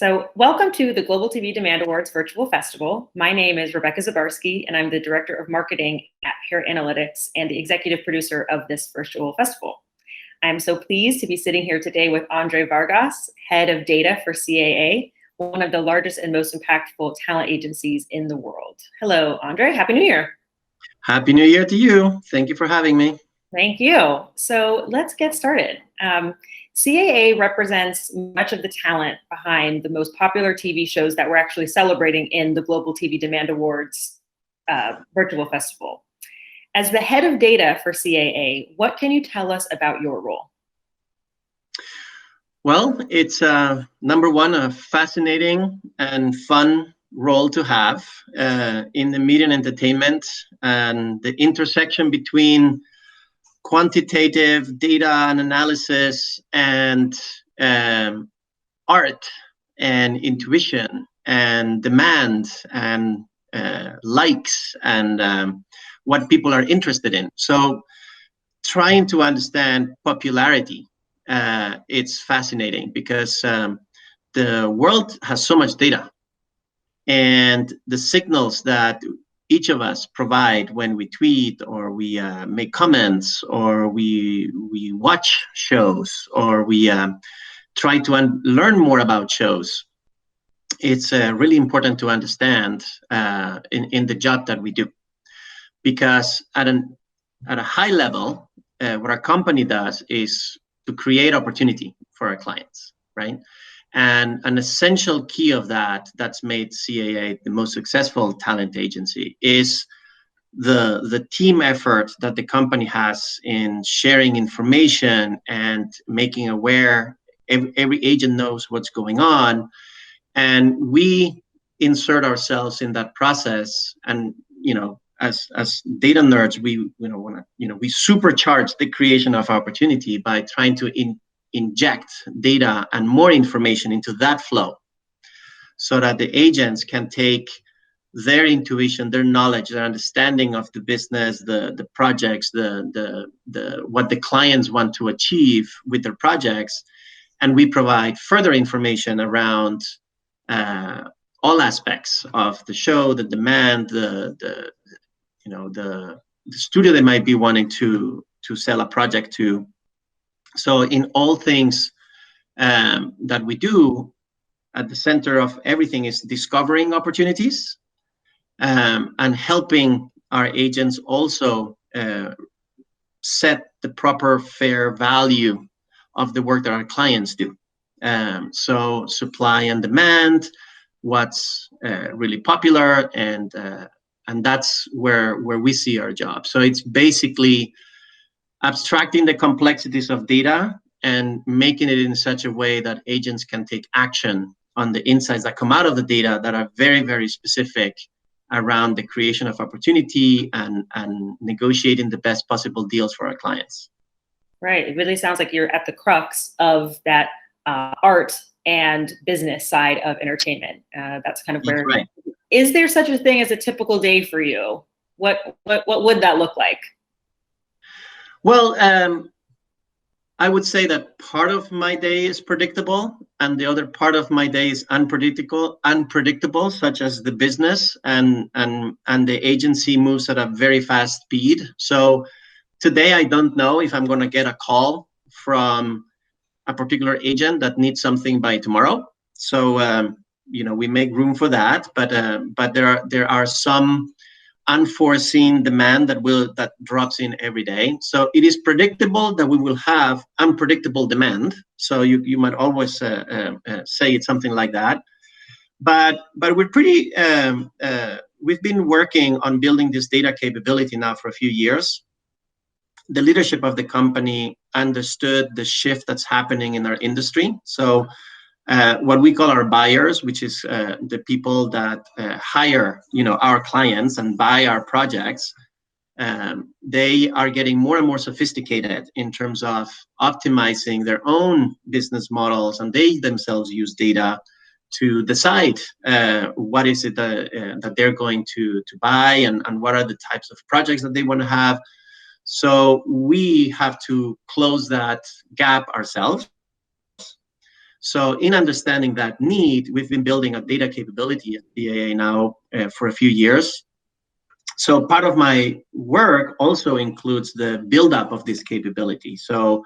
So welcome to the Global TV Demand Awards Virtual Festival. My name is Rebekah Zabarsky, and I'm the Director of Marketing at Parrot Analytics and the Executive Producer of this virtual festival. I'm so pleased to be sitting here today with André Vargas, Head of Data for CAA, one of the largest and most impactful talent agencies in the world. Hello, André. Happy New Year. Happy New Year to you. Thank you for having me. Thank you. So let's get started. CAA represents much of the talent behind the most popular TV shows that we're actually celebrating in the Global TV Demand Awards Virtual Festival. As the head of data for CAA, what can you tell us about your role? Well, it's number one, a fascinating and fun role to have in the media and entertainment, and the intersection between quantitative data and analysis and art and intuition and demand and likes and what people are interested in. So trying to understand popularity, it's fascinating because the world has so much data, and the signals that each of us provide when we tweet or we make comments or we watch shows or we try to learn more about shows. It's really important to understand in the job that we do, because at a high level, what our company does is to create opportunity for our clients, right? And an essential key of that's made CAA the most successful talent agency is the team effort that the company has in sharing information and making aware. Every agent knows what's going on, and we insert ourselves in that process. And as data nerds, we supercharge the creation of opportunity by trying to inject data and more information into that flow, so that the agents can take their intuition, their knowledge, their understanding of the business, the projects, the what the clients want to achieve with their projects, and we provide further information around all aspects of the show, the demand, the studio they might be wanting to sell a project to. So in all things that we do, at the center of everything is discovering opportunities and helping our agents also set the proper fair value of the work that our clients do. So supply and demand, what's really popular, and that's where we see our job. So it's basically abstracting the complexities of data and making it in such a way that agents can take action on the insights that come out of the data that are very, very specific around the creation of opportunity and negotiating the best possible deals for our clients. Right. It really sounds like you're at the crux of that art and business side of entertainment. That's kind of where. Right. Is there such a thing as a typical day for you? What would that look like? Well, I would say that part of my day is predictable, and the other part of my day is unpredictable, such as the business and the agency moves at a very fast speed. So today, I don't know if I'm going to get a call from a particular agent that needs something by tomorrow. So we make room for that, but there are some unforeseen demand that drops in every day. So it is predictable that we will have unpredictable demand. So you might always say it's something like that. But we're pretty. We've been working on building this data capability now for a few years. The leadership of the company understood the shift that's happening in our industry. So what we call our buyers, which is the people that hire, our clients and buy our projects, they are getting more and more sophisticated in terms of optimizing their own business models, and they themselves use data to decide what is it that they're going to buy and what are the types of projects that they want to have. So we have to close that gap ourselves. So in understanding that need, we've been building a data capability at CAA now for a few years. So part of my work also includes the buildup of this capability. So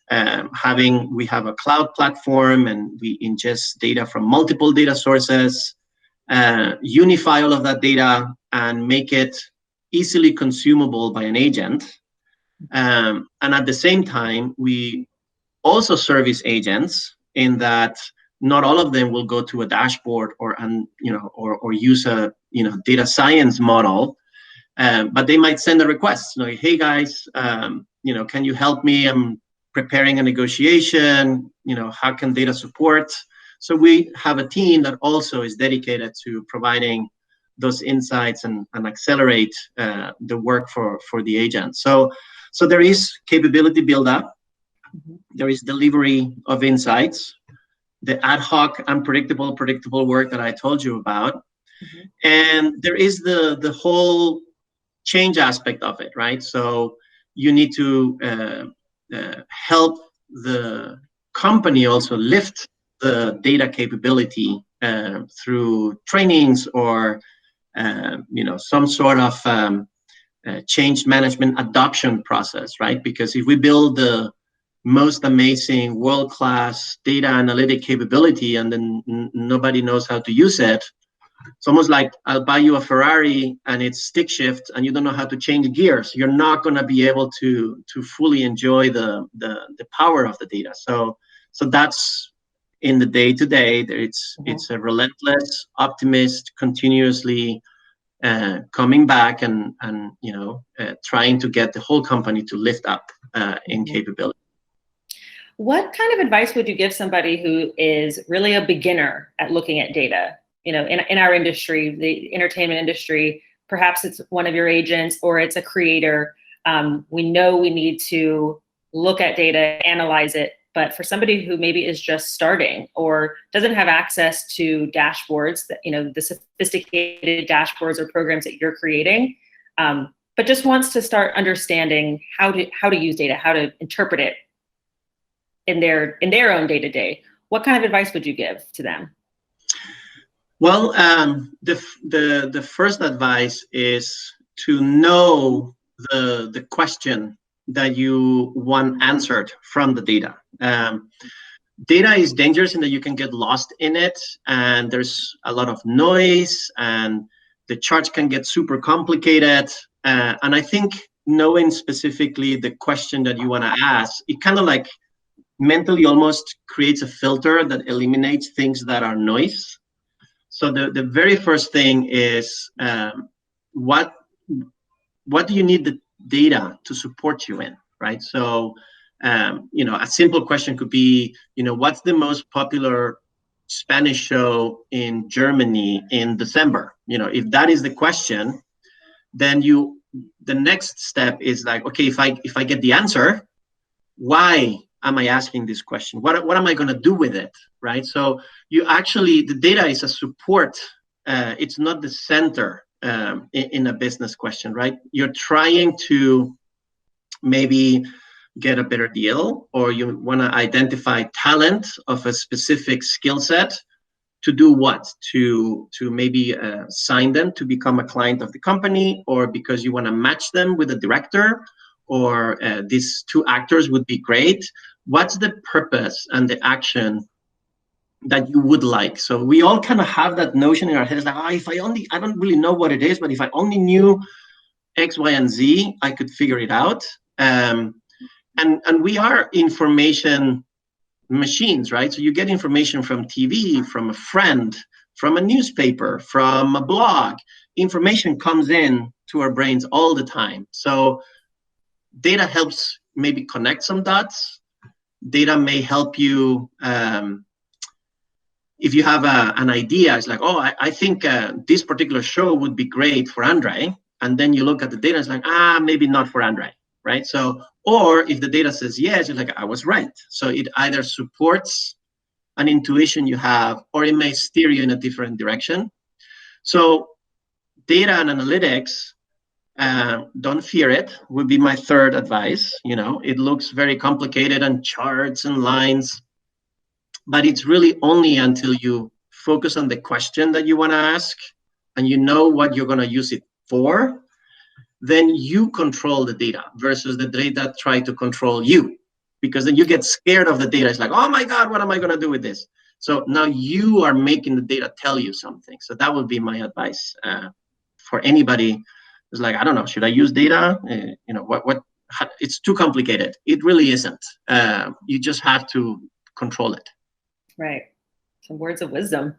we have a cloud platform, and we ingest data from multiple data sources, unify all of that data, and make it easily consumable by an agent. And at the same time, we also service agents in that not all of them will go to a dashboard or use a data science model, but they might send a request like, hey guys, can you help me? I'm preparing a negotiation. How can data support? So we have a team that also is dedicated to providing those insights and accelerate the work for the agent. So there is capability build up. There is delivery of insights, the ad hoc, unpredictable, predictable work that I told you about. And there is the whole change aspect of it, right? So you need to help the company also lift the data capability through trainings or some sort of change management adoption process, right? Because if we build the most amazing world-class data analytic capability and then nobody knows how to use it, it's almost like I'll buy you a Ferrari and it's stick shift and you don't know how to change gears. You're not going to be able to fully enjoy the power of the data. So that's in the day-to-day. It's a relentless optimist, continuously coming back and trying to get the whole company to lift up in capability. What kind of advice would you give somebody who is really a beginner at looking at data? In our industry, the entertainment industry, perhaps it's one of your agents or it's a creator. We know we need to look at data, analyze it, but for somebody who maybe is just starting or doesn't have access to dashboards, the sophisticated dashboards or programs that you're creating, but just wants to start understanding how to use data, how to interpret it in their own day-to-day, what kind of advice would you give to them? Well, the first advice is to know the question that you want answered from the data. Data is dangerous in that you can get lost in it, and there's a lot of noise, and the charts can get super complicated. And I think knowing specifically the question that you want to ask, it kind of like mentally almost creates a filter that eliminates things that are noise. So the very first thing is what do you need the data to support you in, right? So a simple question could be, what's the most popular Spanish show in Germany in December? If that is the question, then the next step is like, okay, if I get the answer, why am I asking this question? What am I going to do with it, right? So the data is a support. It's not the center in a business question, right? You're trying to maybe get a better deal, or you want to identify talent of a specific skill set to do what? To maybe sign them to become a client of the company, or because you want to match them with a director, or these two actors would be great. What's the purpose and the action that you would like? So we all kind of have that notion in our heads, like, I don't really know what it is, but if I only knew X, Y, and Z, I could figure it out. And we are information machines, right? So you get information from TV, from a friend, from a newspaper, from a blog. Information comes in to our brains all the time. So data helps maybe connect some dots. Data may help you if you have an idea. It's like, I think this particular show would be great for André. And then you look at the data, it's like, maybe not for André, right? So, or if the data says yes, you're like, I was right. So it either supports an intuition you have, or it may steer you in a different direction. So data and analytics, don't fear it, would be my third advice. It looks very complicated and charts and lines, but it's really only until you focus on the question that you want to ask and you know what you're going to use it for, then you control the data versus the data try to control you. Because then you get scared of the data. It's like, oh my God, what am I going to do with this? So now you are making the data tell you something. So that would be my advice for anybody who's like, I don't know, should I use data? It's too complicated. It really isn't. You just have to control it. Right. Some words of wisdom.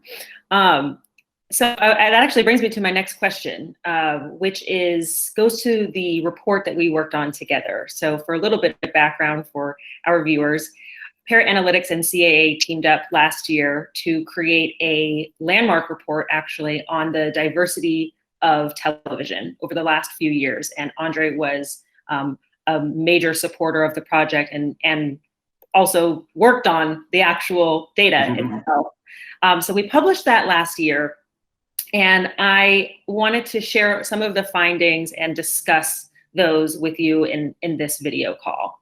So that actually brings me to my next question, which goes to the report that we worked on together. So for a little bit of background for our viewers, Parrot Analytics and CAA teamed up last year to create a landmark report actually on the diversity of television over the last few years. And André was a major supporter of the project and also worked on the actual data itself. So we published that last year. And I wanted to share some of the findings and discuss those with you in this video call.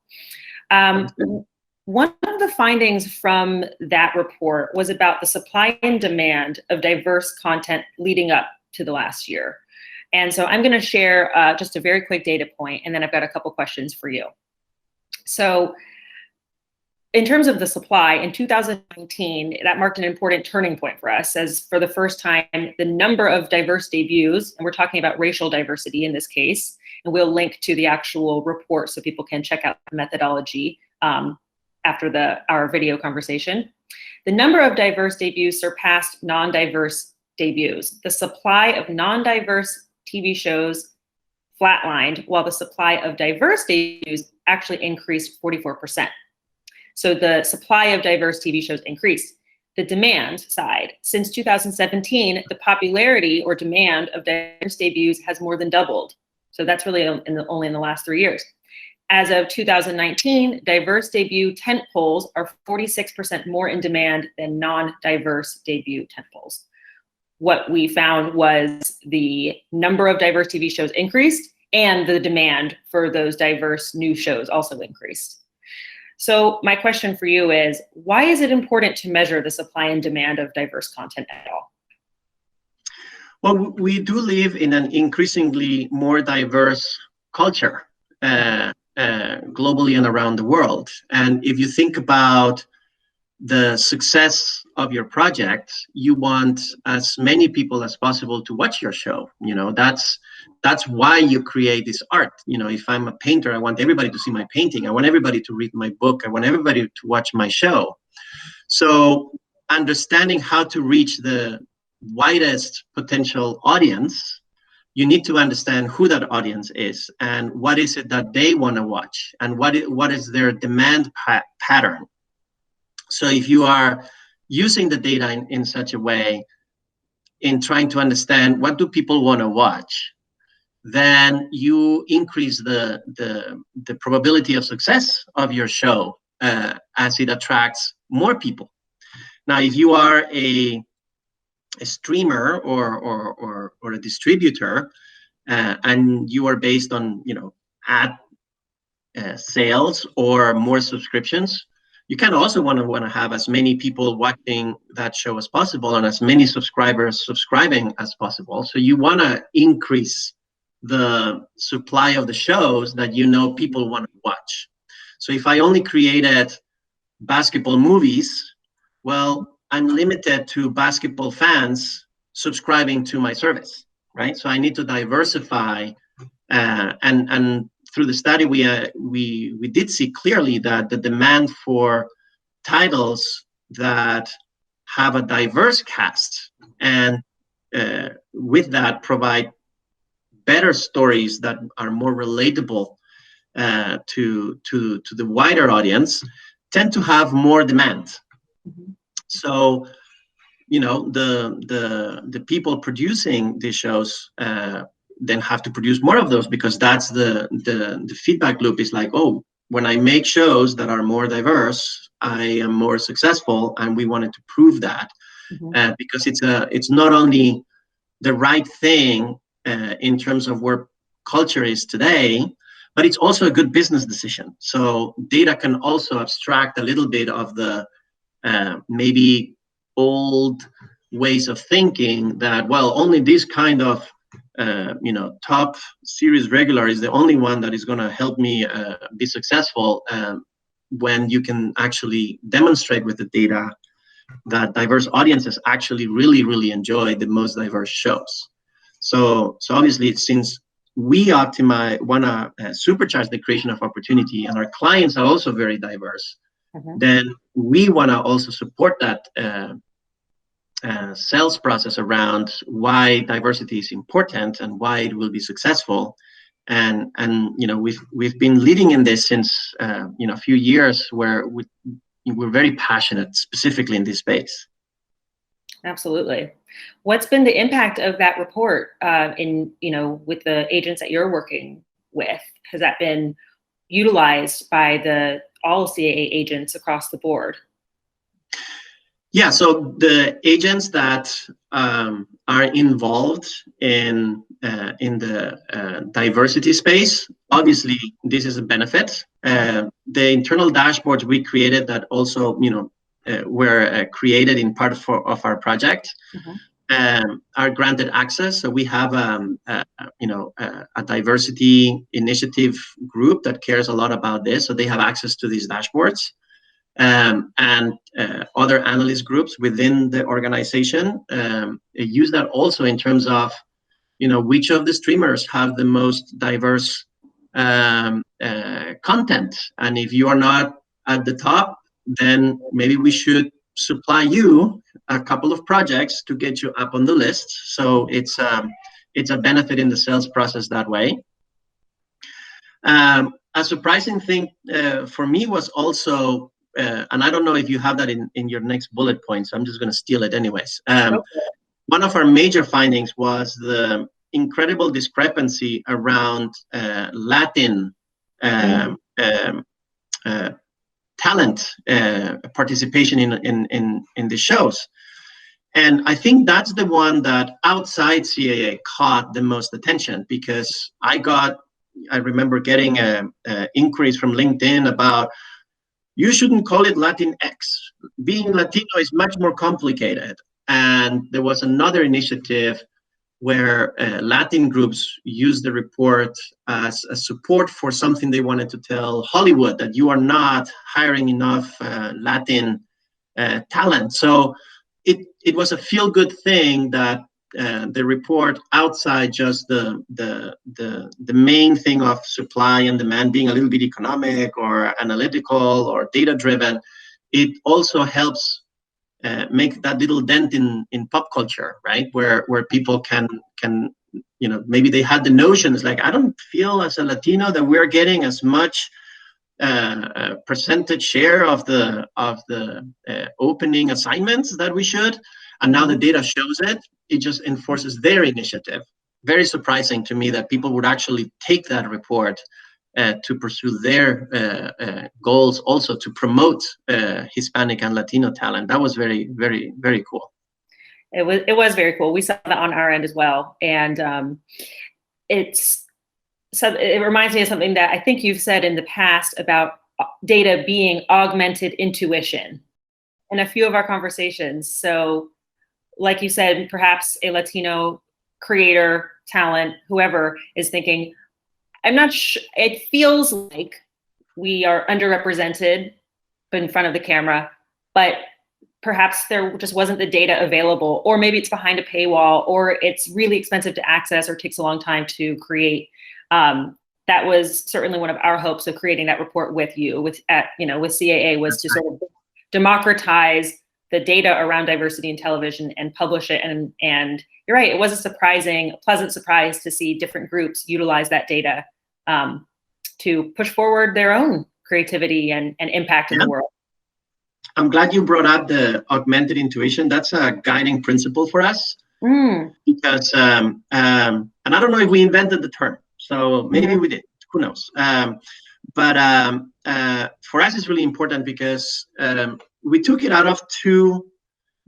One of the findings from that report was about the supply and demand of diverse content leading up to the last year. And so I'm going to share just a very quick data point, and then I've got a couple questions for you. So in terms of the supply, in 2019, that marked an important turning point for us, as for the first time, the number of diverse debuts, and we're talking about racial diversity in this case, and we'll link to the actual report so people can check out the methodology after our video conversation. The number of diverse debuts surpassed non-diverse debuts. The supply of non-diverse TV shows flatlined, while the supply of diverse debuts actually increased 44%. So the supply of diverse TV shows increased. The demand side, since 2017, the popularity or demand of diverse debuts has more than doubled. So that's really only in the last 3 years. As of 2019, diverse debut tentpoles are 46% more in demand than non-diverse debut tentpoles. What we found was the number of diverse TV shows increased and the demand for those diverse new shows also increased. So my question for you is, why is it important to measure the supply and demand of diverse content at all? Well, we do live in an increasingly more diverse culture globally and around the world. And if you think about the success of your project, you want as many people as possible to watch your show. You know, that's why you create this art. You know, if I'm a painter, I want everybody to see my painting. I want everybody to read my book. I want everybody to watch my show. So understanding how to reach the widest potential audience, you need to understand who that audience is and what is it that they want to watch and what is their demand pattern. So if you are using the data in such a way in trying to understand what do people want to watch, then you increase the probability of success of your show as it attracts more people. Now, if you are a streamer or a distributor and you are based on ad sales or more subscriptions, you kind of also want to have as many people watching that show as possible and as many subscribers subscribing as possible. So you want to increase the supply of the shows that people want to watch. So if I only created basketball movies, well, I'm limited to basketball fans subscribing to my service, right? So I need to diversify, and through the study we did see clearly that the demand for titles that have a diverse cast and with that provide better stories that are more relatable to the wider audience tend to have more demand. Mm-hmm. So, the people producing these shows then have to produce more of those, because that's the feedback loop is like, oh, when I make shows that are more diverse, I am more successful, and we wanted to prove that. Mm-hmm. Because it's not only the right thing in terms of where culture is today, but it's also a good business decision. So data can also abstract a little bit of the maybe old ways of thinking that, well, only this kind of top series regular is the only one that is going to help me be successful, when you can actually demonstrate with the data that diverse audiences actually really enjoy the most diverse shows. So obviously, since we want to supercharge the creation of opportunity, and our clients are also very diverse, then we want to also support that sales process around why diversity is important and why it will be successful. And we've been leading in this since a few years, where we're very passionate specifically in this space. Absolutely. What's been the impact of that report with the agents that you're working with? Has that been utilized by all CAA agents across the board? Yeah, so the agents that are involved in the diversity space, obviously this is a benefit. The internal dashboards we created that also were created in part of our project are granted access. So we have a diversity initiative group that cares a lot about this, so they have access to these dashboards. And other analyst groups within the organization use that also in terms of, which of the streamers have the most diverse content. And if you are not at the top, then maybe we should supply you a couple of projects to get you up on the list. So it's a benefit in the sales process that way. A surprising thing for me was also, and I don't know if you have that in your next bullet point, so I'm just going to steal it anyways. One of our major findings was the incredible discrepancy around Latin talent participation in the shows. And I think that's the one that outside CAA caught the most attention, because I remember getting inquiries from LinkedIn about, you shouldn't call it Latinx. Being Latino is much more complicated. And there was another initiative where Latin groups used the report as a support for something they wanted to tell Hollywood, that you are not hiring enough Latin talent. So it was a feel-good thing that the report, outside just the main thing of supply and demand being a little bit economic or analytical or data-driven, it also helps make that little dent in pop culture, right? Where people can maybe they had the notions like, I don't feel as a Latino that we're getting as much percentage share of the opening assignments that we should, and now the data shows it. It just enforces their initiative. Very surprising to me that people would actually take that report to pursue their goals, also to promote Hispanic and Latino talent. That was very, very, very cool. It was very cool. We saw that on our end as well, and it reminds me of something that I think you've said in the past about data being augmented intuition in a few of our conversations. So, like you said, perhaps a Latino creator, talent, whoever is thinking, I'm not sure, it feels like we are underrepresented in front of the camera, but perhaps there just wasn't the data available, or maybe it's behind a paywall, or it's really expensive to access, or takes a long time to create. That was certainly one of our hopes of creating that report with you, with CAA, was to sort of democratize the data around diversity in television and publish it. And you're right, it was a pleasant surprise to see different groups utilize that data to push forward their own creativity and impact in the world. I'm glad you brought up the augmented intuition. That's a guiding principle for us. Because, and I don't know if we invented the term, so maybe we did, who knows. But for us, it's really important because we took it out of two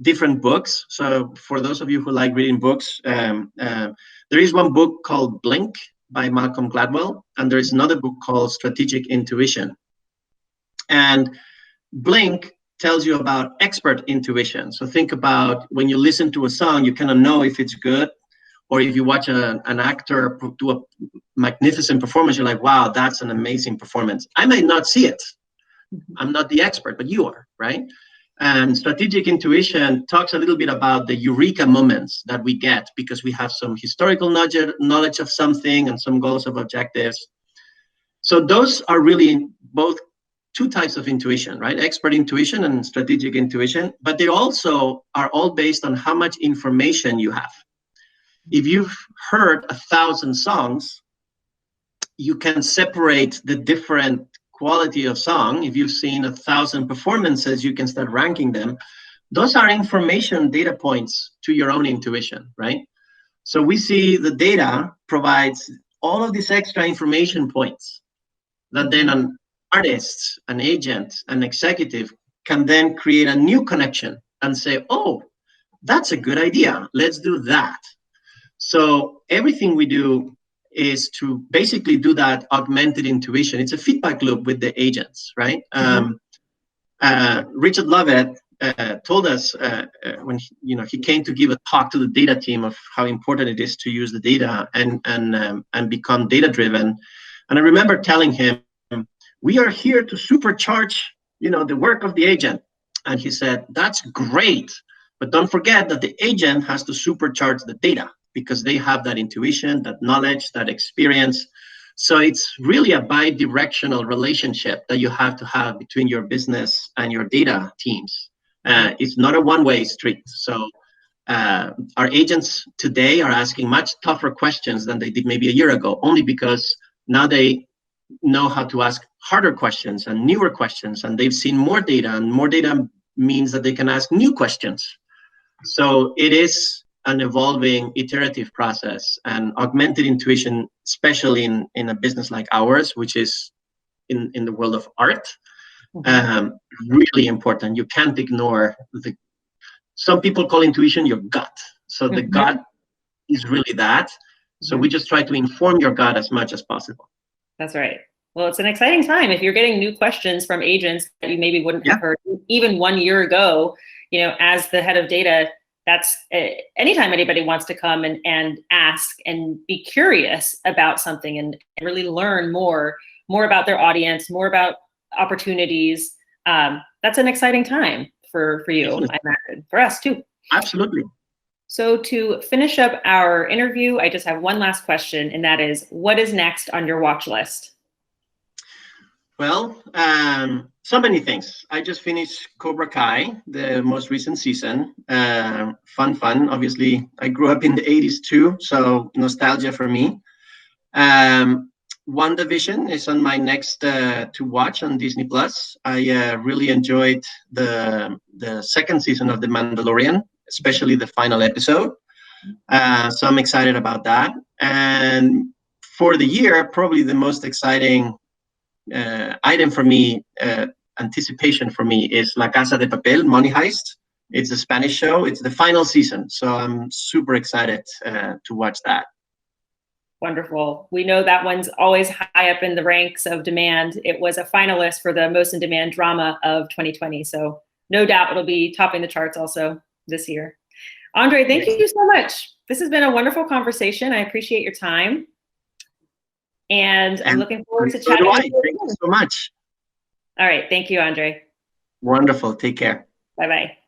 different books. So for those of you who like reading books, there is one book called Blink by Malcolm Gladwell, and there is another book called Strategic Intuition. And Blink tells you about expert intuition. So think about when you listen to a song, you kind of know if it's good, or if you watch an actor do a magnificent performance, you're like, wow, that's an amazing performance. I might not see it. I'm not the expert, but you are, right? And strategic intuition talks a little bit about the eureka moments that we get because we have some historical knowledge of something and some goals of objectives. So those are really both two types of intuition, right? Expert intuition and strategic intuition, but they also are all based on how much information you have. If you've heard 1,000 songs, you can separate the different quality of song. If you've seen 1,000 performances, you can start ranking them. Those are information data points to your own intuition, right? So we see the data provides all of these extra information points that then an artist, an agent, an executive can then create a new connection and say, oh, that's a good idea. Let's do that. So everything we do is to basically do that augmented intuition. It's a feedback loop with the agents, right? Richard Lovett told us when he came to give a talk to the data team of how important it is to use the data and become data driven. And I remember telling him, we are here to supercharge the work of the agent. And he said, that's great, but don't forget that the agent has to supercharge the data, because they have that intuition, that knowledge, that experience. So it's really a bi-directional relationship that you have to have between your business and your data teams. It's not a one-way street. So our agents today are asking much tougher questions than they did maybe a year ago, only because now they know how to ask harder questions and newer questions, and they've seen more data, and more data means that they can ask new questions. So it is an evolving iterative process, and augmented intuition, especially in a business like ours, which is in the world of art, really important. You can't ignore some people call intuition your gut. So the gut is really that. So we just try to inform your gut as much as possible. That's right. Well, it's an exciting time. If you're getting new questions from agents that you maybe wouldn't have heard even 1 year ago, as the head of data, that's anytime anybody wants to come and ask and be curious about something and really learn more about their audience, more about opportunities. That's an exciting time for you, I imagine, for us too. Absolutely. So to finish up our interview, I just have one last question, and that is, what is next on your watch list? Well, so many things. I just finished Cobra Kai, the most recent season. Fun. Obviously, I grew up in the 80s too, so nostalgia for me. WandaVision is on my next to watch on Disney Plus. I really enjoyed the second season of The Mandalorian, especially the final episode. So I'm excited about that. And for the year, probably the most exciting item for me, anticipation for me, is La Casa de Papel, Money Heist. It's a Spanish show. It's the final season. So I'm super excited to watch that. Wonderful. We know that one's always high up in the ranks of demand. It was a finalist for the most in demand drama of 2020. So no doubt it'll be topping the charts also this year. André, thank you so much. This has been a wonderful conversation. I appreciate your time. And I'm looking forward to chatting with you. Thank you so much. All right. Thank you, André. Wonderful. Take care. Bye-bye.